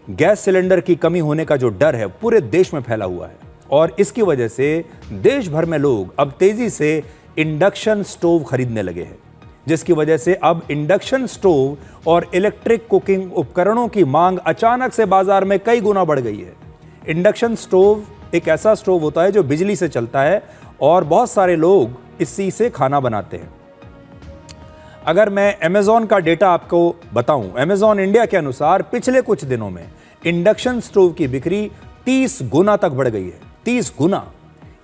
Gas cylinder की कमी होने का जो डर है पूरे देश में फैला हुआ है और इसकी वजह से देश भर में लोग अब तेजी से इंडक्शन स्टोव खरीदने लगे हैं, जिसकी वजह से अब इंडक्शन स्टोव और इलेक्ट्रिक कुकिंग उपकरणों की मांग अचानक से बाजार में कई गुना बढ़ गई है। इंडक्शन स्टोव एक ऐसा स्टोव होता है जो बिजली से चलता है और बहुत सारे लोग इसी से खाना बनाते हैं। अगर मैं अमेज़ॉन का डेटा आपको बताऊं, अमेज़ॉन इंडिया के अनुसार पिछले कुछ दिनों में इंडक्शन स्टोव की बिक्री 30 गुना तक बढ़ गई है। 30 गुना।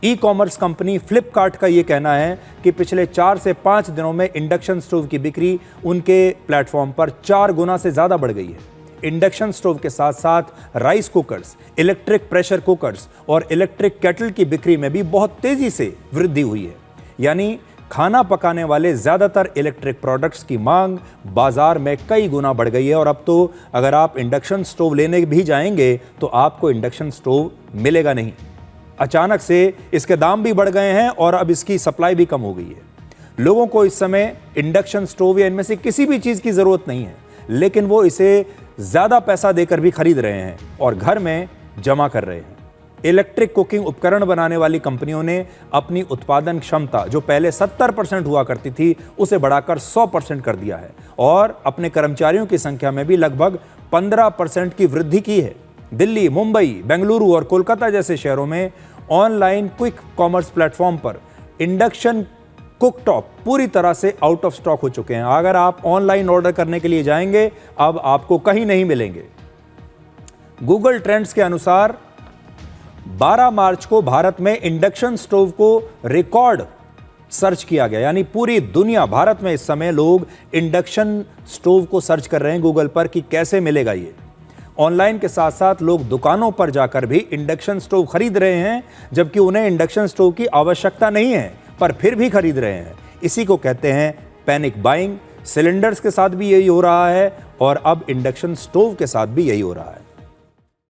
ई कॉमर्स कंपनी फ्लिपकार्ट का यह कहना है कि पिछले 4 से 5 दिनों में इंडक्शन स्टोव की बिक्री उनके प्लेटफॉर्म पर 4 गुना से ज्यादा बढ़ गई है। इंडक्शन स्टोव के साथ साथ rice cookers, electric pressure cookers और इलेक्ट्रिक केटल की बिक्री में भी बहुत तेजी से वृद्धि हुई है। यानी खाना पकाने वाले ज्यादातर इलेक्ट्रिक प्रोडक्ट्स की मांग बाजार में कई गुना बढ़ गई है और अब तो अगर आप इंडक्शन स्टोव लेने भी जाएंगे तो आपको इंडक्शन स्टोव मिलेगा नहीं। अचानक से इसके दाम भी बढ़ गए हैं और अब इसकी सप्लाई भी कम हो गई है। लोगों को इस समय इंडक्शन स्टोव या इनमें से किसी भी चीज की जरूरत नहीं है, लेकिन वो इसे ज्यादा पैसा देकर भी खरीद रहे हैं और घर में जमा कर रहे हैं। इलेक्ट्रिक कुकिंग उपकरण बनाने वाली कंपनियों ने अपनी उत्पादन क्षमता जो पहले 70% हुआ करती थी उसे बढ़ाकर 100% कर दिया है और अपने कर्मचारियों की संख्या में भी लगभग 15% की वृद्धि की है। दिल्ली, मुंबई, बेंगलुरु और कोलकाता जैसे शहरों में ऑनलाइन क्विक कॉमर्स प्लेटफॉर्म पर इंडक्शन कुकटॉप पूरी तरह से आउट ऑफ स्टॉक हो चुके हैं। अगर आप ऑनलाइन ऑर्डर करने के लिए जाएंगे अब आपको कहीं नहीं मिलेंगे। गूगल ट्रेंड्स के अनुसार 12 मार्च को भारत में इंडक्शन स्टोव को रिकॉर्ड सर्च किया गया, यानी पूरी दुनिया, भारत में इस समय लोग इंडक्शन स्टोव को सर्च कर रहे हैं गूगल पर कि कैसे मिलेगा ये। ऑनलाइन के साथ साथ लोग दुकानों पर जाकर भी इंडक्शन स्टोव खरीद रहे हैं, जबकि उन्हें इंडक्शन स्टोव की आवश्यकता नहीं है पर फिर भी खरीद रहे हैं। इसी को कहते हैं पैनिक बाइंग। सिलेंडर्स के साथ भी यही हो रहा है और अब इंडक्शन स्टोव के साथ भी यही हो रहा है।